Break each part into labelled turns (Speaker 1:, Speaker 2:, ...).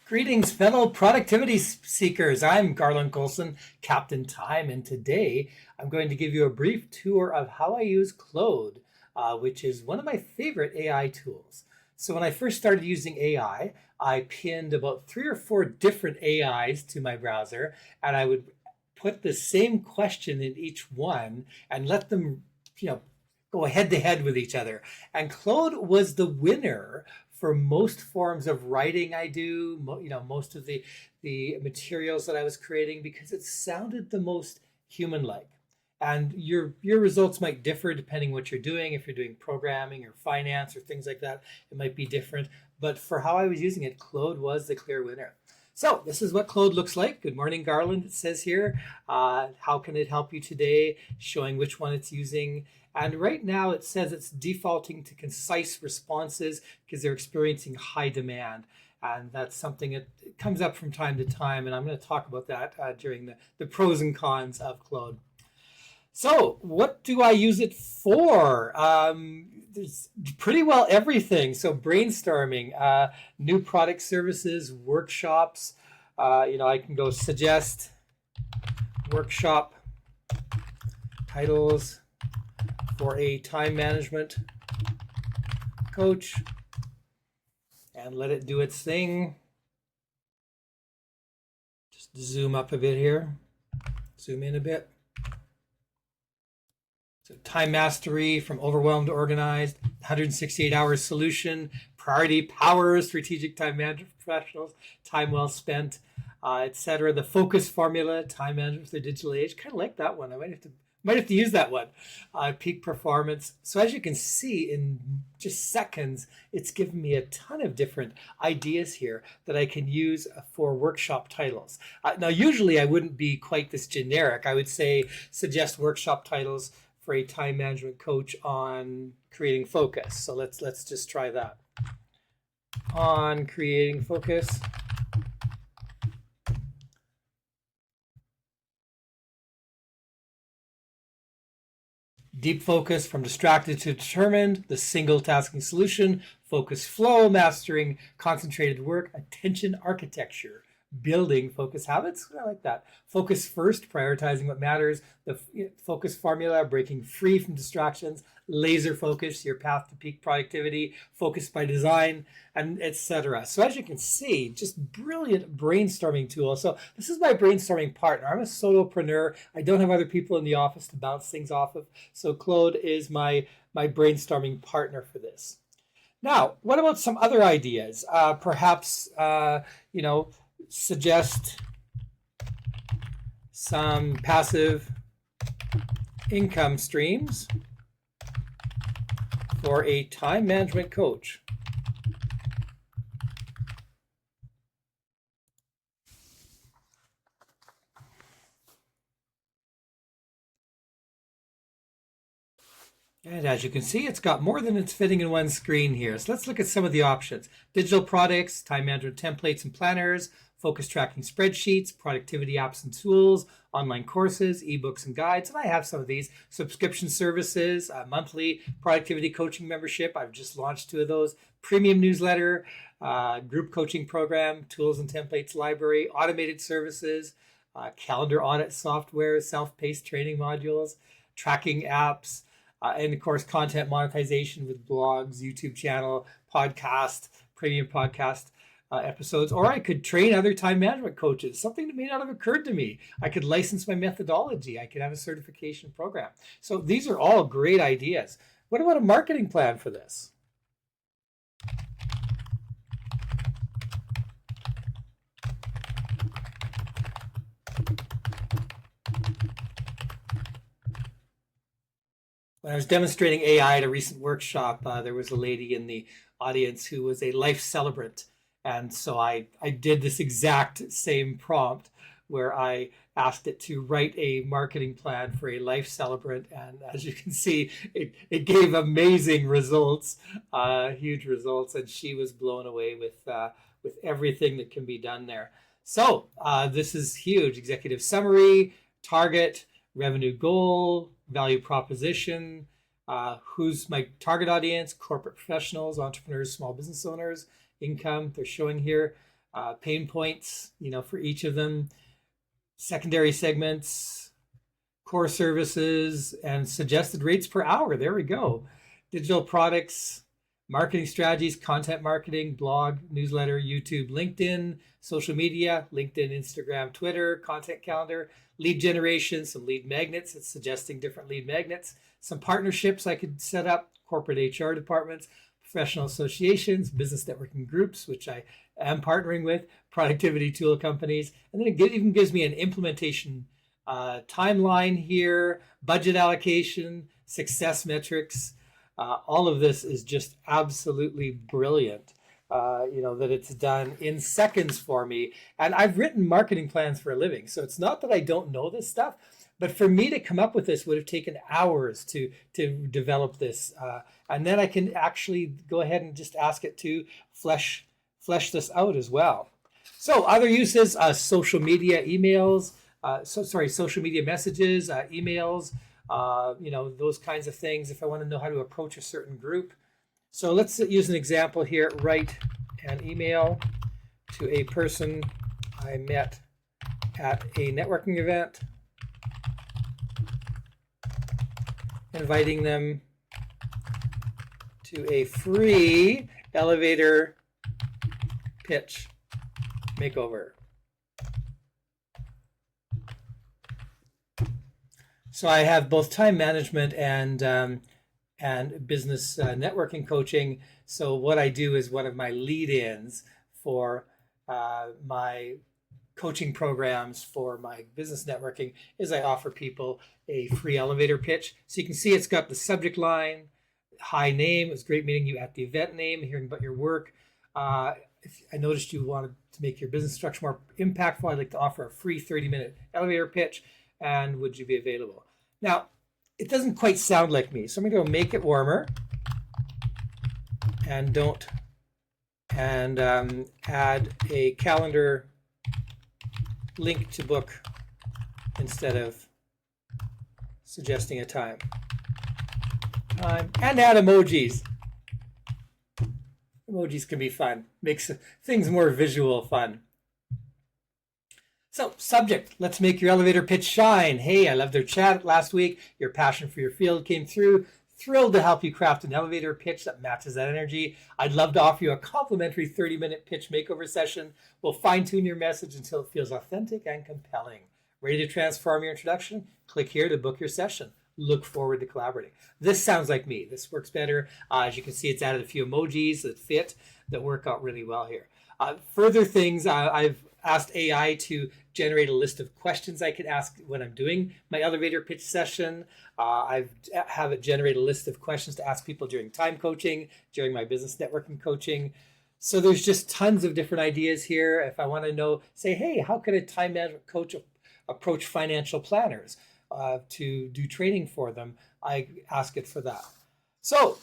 Speaker 1: Greetings, fellow productivity seekers. I'm Garland Coulson, Captain Time, and today I'm going to give you a brief tour of how I use Claude, which is one of my favorite AI tools. So when I first started using AI, I pinned about 3 or 4 different AIs to my browser, and I would put the same question in each one and let them, you know, go head to head with each other. And Claude was the winner for most forms of writing I do, most of the materials that I was creating, because it sounded the most human-like. And your results might differ depending what you're doing. If you're doing programming or finance or things like that, it might be different. But for how I was using it, Claude was the clear winner. So this is what Claude looks like. Good morning, Garland, it says here. How can it help you today? Showing which one it's using. And right now it says it's defaulting to concise responses because they're experiencing high demand. And that's something that comes up from time to time. And I'm going to talk about that during the pros and cons of Claude. So what do I use it for? There's pretty well everything. So brainstorming, new product services, workshops. I can go suggest workshop titles for a time management coach and let it do its thing. Just zoom up a bit here, zoom in a bit. So time mastery from overwhelmed to organized, 168 hours solution, priority power, strategic time management professionals, time well spent, etc. The focus formula, time management for the digital age. Kind of like that one. I might have to use that one. Peak performance. So as you can see in just seconds, it's given me a ton of different ideas here that I can use for workshop titles. Now, usually I wouldn't be quite this generic. I would say suggest workshop titles for a time management coach on creating focus. So let's just try that. On creating focus. Deep focus from distracted to determined, the single tasking solution, focus flow, mastering concentrated work, attention architecture, building focus habits. I like that. Focus first, prioritizing what matters, the focus formula, breaking free from distractions, laser focus, your path to peak productivity, focus by design, and etc. So as you can see, just brilliant brainstorming tool. So this is my brainstorming partner. I'm a solopreneur. I don't have other people in the office to bounce things off of. So Claude is my brainstorming partner for this. Now, what about some other ideas? Perhaps, suggest some passive income streams for a time management coach. And as you can see, it's got more than it's fitting in one screen here. So let's look at some of the options. Digital products, time management templates and planners, focus tracking spreadsheets, productivity apps and tools, online courses, ebooks and guides. And I have some of these. Subscription services, monthly productivity coaching membership. I've just launched 2 of those. Premium newsletter, group coaching program, tools and templates library, automated services, calendar audit software, self-paced training modules, tracking apps, and of course, content monetization with blogs, YouTube channel, podcast, premium podcast episodes. Or I could train other time management coaches, something that may not have occurred to me. I could license my methodology. I could have a certification program. So these are all great ideas. What about a marketing plan for this? When I was demonstrating AI at a recent workshop, there was a lady in the audience who was a life celebrant. And so I did this exact same prompt where I asked it to write a marketing plan for a life celebrant. And as you can see, it gave amazing results, huge results. And she was blown away with everything that can be done there. So this is huge. Executive summary, target, revenue goal, value proposition, who's my target audience, corporate professionals, entrepreneurs, small business owners, income, they're showing here, pain points, for each of them, secondary segments, core services, and suggested rates per hour. There we go. Digital products, marketing strategies, content marketing, blog, newsletter, YouTube, LinkedIn, social media, LinkedIn, Instagram, Twitter, content calendar, lead generation, some lead magnets. It's suggesting different lead magnets, some partnerships I could set up, corporate HR departments, professional associations, business networking groups, which I am partnering with, productivity tool companies. And then it even gives me an implementation timeline here, budget allocation, success metrics. All of this is just absolutely brilliant. That it's done in seconds for me. And I've written marketing plans for a living. So it's not that I don't know this stuff, but for me to come up with this would have taken hours to develop this. And then I can actually go ahead and just ask it to flesh this out as well. So other uses, social media emails, social media messages, emails, those kinds of things if I want to know how to approach a certain group. So let's use an example here. Write an email to a person I met at a networking event, inviting them to a free elevator pitch makeover. So I have both time management and business networking coaching. So what I do is one of my lead-ins for my coaching programs for my business networking is I offer people a free elevator pitch. So you can see it's got the subject line, hi name, it was great meeting you at the event name, hearing about your work. If I noticed you wanted to make your business structure more impactful, I'd like to offer a free 30-minute elevator pitch, and would you be available? Now, it doesn't quite sound like me, so I'm going to go make it warmer and add a calendar link to book instead of suggesting a time. And add emojis. Emojis can be fun. Makes things more visual fun. So, subject, let's make your elevator pitch shine. Hey, I loved their chat last week. Your passion for your field came through. Thrilled to help you craft an elevator pitch that matches that energy. I'd love to offer you a complimentary 30-minute pitch makeover session. We'll fine-tune your message until it feels authentic and compelling. Ready to transform your introduction? Click here to book your session. Look forward to collaborating. This sounds like me. This works better. As you can see, it's added a few emojis that fit, that work out really well here. Further things, I've asked AI to generate a list of questions I could ask when I'm doing my elevator pitch session. I have it generate a list of questions to ask people during time coaching, during my business networking coaching. So there's just tons of different ideas here. If I want to know, say, hey, how could a time management coach approach financial planners to do training for them? I ask it for that. So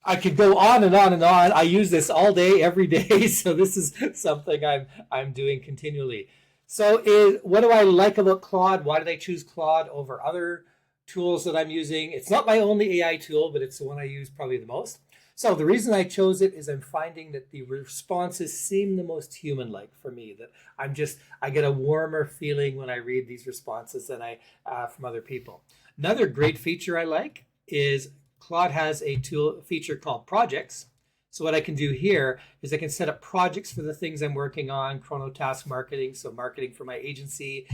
Speaker 1: I could go on and on and on. I use this all day, every day. So this is something I'm doing continually. So what do I like about Claude? Why did I choose Claude over other tools that I'm using? It's not my only AI tool, but it's the one I use probably the most. So the reason I chose it is I'm finding that the responses seem the most human-like for me. That I get a warmer feeling when I read these responses than I from other people. Another great feature I like is Claude has a feature called projects. So what I can do here is I can set up projects for the things I'm working on, chrono task marketing, so marketing for my agency,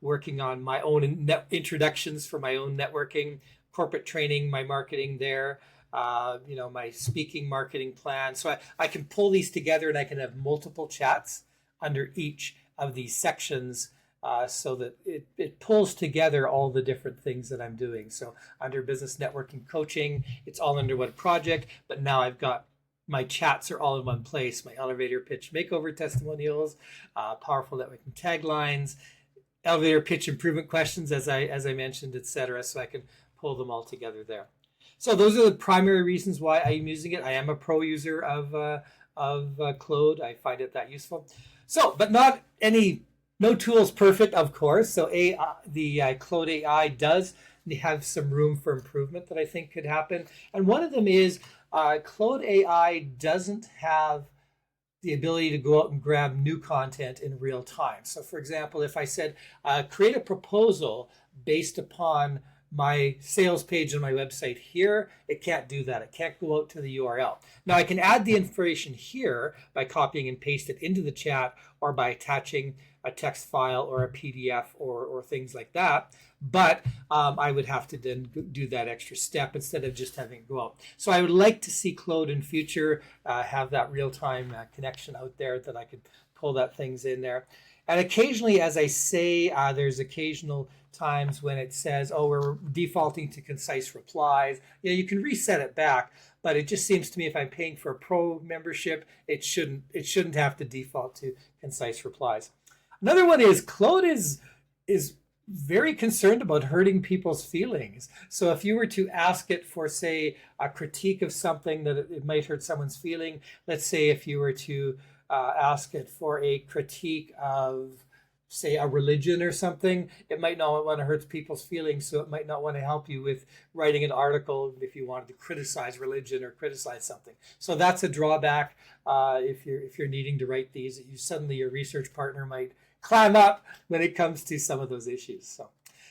Speaker 1: working on my own introductions for my own networking, corporate training, my marketing there, my speaking marketing plan. So I can pull these together and I can have multiple chats under each of these sections so that it pulls together all the different things that I'm doing. So under business networking coaching, it's all under one project, but now I've got my chats are all in one place, my elevator pitch makeover testimonials, powerful networking taglines, elevator pitch improvement questions, as I mentioned, etc. So I can pull them all together there. So those are the primary reasons why I'm using it. I am a pro user of Claude. I find it that useful. So, but no tool is perfect, of course. So the Claude AI does have some room for improvement that I think could happen. And one of them is Claude AI doesn't have the ability to go out and grab new content in real time. So, for example, if I said, create a proposal based upon my sales page on my website here, it can't do that. It can't go out to the URL. Now, I can add the information here by copying and paste it into the chat or by attaching a text file or a PDF or things like that. But I would have to then do that extra step instead of just having it go out. So I would like to see Claude in future have that real-time connection out there that I could pull that things in there. And occasionally, as I say, there's occasional times when it says, oh, we're defaulting to concise replies. You can reset it back, but it just seems to me if I'm paying for a pro membership, it shouldn't have to default to concise replies. Another one is Claude is very concerned about hurting people's feelings. So if you were to ask it for, say, a critique of something that it might hurt someone's feeling, let's say if you were to ask it for a critique of, say, a religion or something, it might not want to hurt people's feelings, so it might not want to help you with writing an article if you wanted to criticize religion or criticize something. So that's a drawback if you're needing to write these. Suddenly your research partner might climb up when it comes to some of those issues.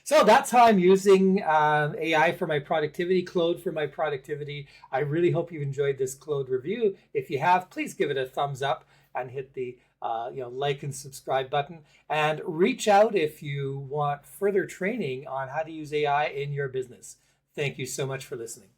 Speaker 1: So that's how I'm using AI for my productivity, Claude for my productivity. I really hope you've enjoyed this Claude review. If you have, please give it a thumbs up and hit the like and subscribe button. And reach out if you want further training on how to use AI in your business. Thank you so much for listening.